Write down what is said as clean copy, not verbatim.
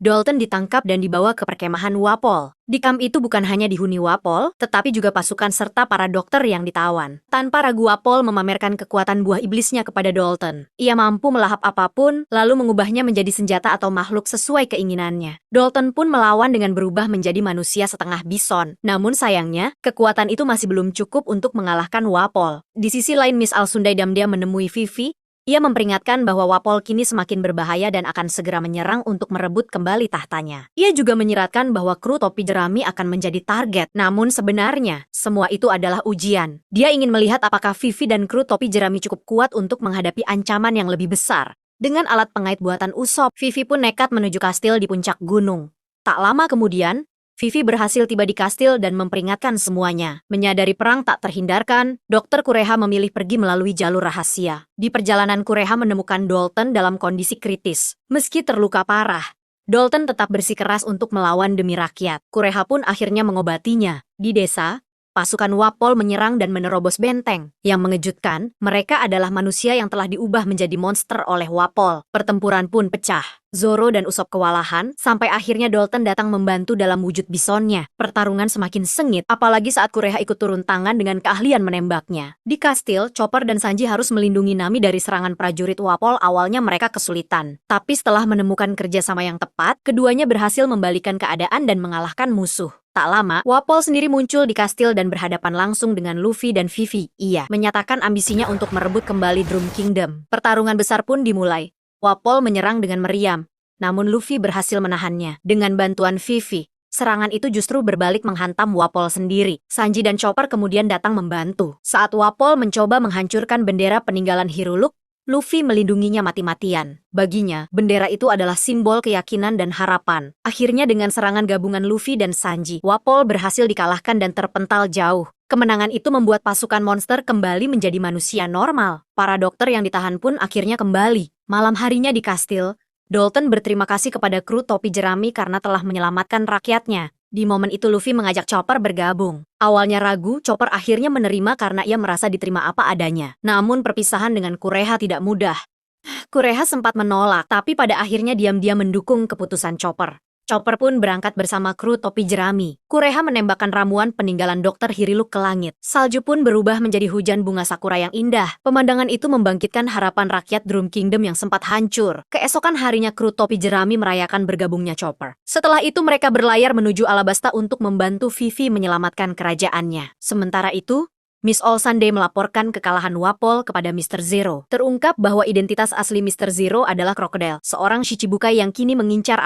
Dalton ditangkap dan dibawa ke perkemahan Wapol. Di kamp itu bukan hanya dihuni Wapol, tetapi juga pasukan serta para dokter yang ditawan. Tanpa ragu Wapol memamerkan kekuatan buah iblisnya kepada Dalton. Ia mampu melahap apapun, lalu mengubahnya menjadi senjata atau makhluk sesuai keinginannya. Dalton pun melawan dengan berubah menjadi manusia setengah bison. Namun sayangnya, kekuatan itu masih belum cukup untuk mengalahkan Wapol. Di sisi lain, Miss Al-Sundai diam-diam menemui Vivi. Ia memperingatkan bahwa Wapol kini semakin berbahaya dan akan segera menyerang untuk merebut kembali tahtanya. Ia juga menyiratkan bahwa kru topi jerami akan menjadi target. Namun sebenarnya, semua itu adalah ujian. Dia ingin melihat apakah Vivi dan kru topi jerami cukup kuat untuk menghadapi ancaman yang lebih besar. Dengan alat pengait buatan Usop, Vivi pun nekat menuju kastil di puncak gunung. Tak lama kemudian, Vivi berhasil tiba di kastil dan memperingatkan semuanya. Menyadari perang tak terhindarkan, Dr. Kureha memilih pergi melalui jalur rahasia. Di perjalanan, Kureha menemukan Dalton dalam kondisi kritis. Meski terluka parah, Dalton tetap bersikeras untuk melawan demi rakyat. Kureha pun akhirnya mengobatinya. Di desa, pasukan Wapol menyerang dan menerobos benteng. Yang mengejutkan, mereka adalah manusia yang telah diubah menjadi monster oleh Wapol. Pertempuran pun pecah. Zoro dan Usop kewalahan, sampai akhirnya Dalton datang membantu dalam wujud bisonnya. Pertarungan semakin sengit, apalagi saat Kureha ikut turun tangan dengan keahlian menembaknya. Di kastil, Chopper dan Sanji harus melindungi Nami dari serangan prajurit Wapol. Awalnya mereka kesulitan. Tapi setelah menemukan kerjasama yang tepat, keduanya berhasil membalikan keadaan dan mengalahkan musuh. Tak lama, Wapol sendiri muncul di kastil dan berhadapan langsung dengan Luffy dan Vivi. Ia menyatakan ambisinya untuk merebut kembali Drum Kingdom. Pertarungan besar pun dimulai. Wapol menyerang dengan meriam, namun Luffy berhasil menahannya. Dengan bantuan Vivi, serangan itu justru berbalik menghantam Wapol sendiri. Sanji dan Chopper kemudian datang membantu. Saat Wapol mencoba menghancurkan bendera peninggalan Hiruluk, Luffy melindunginya mati-matian. Baginya, bendera itu adalah simbol keyakinan dan harapan. Akhirnya dengan serangan gabungan Luffy dan Sanji, Wapol berhasil dikalahkan dan terpental jauh. Kemenangan itu membuat pasukan monster kembali menjadi manusia normal. Para dokter yang ditahan pun akhirnya kembali. Malam harinya di kastil, Dalton berterima kasih kepada kru topi jerami karena telah menyelamatkan rakyatnya. Di momen itu Luffy mengajak Chopper bergabung. Awalnya ragu, Chopper akhirnya menerima karena ia merasa diterima apa adanya. Namun perpisahan dengan Kureha tidak mudah. Kureha sempat menolak, tapi pada akhirnya diam-diam mendukung keputusan Chopper. Chopper pun berangkat bersama kru topi jerami. Kureha menembakkan ramuan peninggalan Dr. Hiriluk ke langit. Salju pun berubah menjadi hujan bunga sakura yang indah. Pemandangan itu membangkitkan harapan rakyat Drum Kingdom yang sempat hancur. Keesokan harinya kru topi jerami merayakan bergabungnya Chopper. Setelah itu mereka berlayar menuju Alabasta untuk membantu Vivi menyelamatkan kerajaannya. Sementara itu, Miss All-Sunday melaporkan kekalahan Wapol kepada Mr. Zero. Terungkap bahwa identitas asli Mr. Zero adalah Crocodile, seorang Shichibukai yang kini mengincar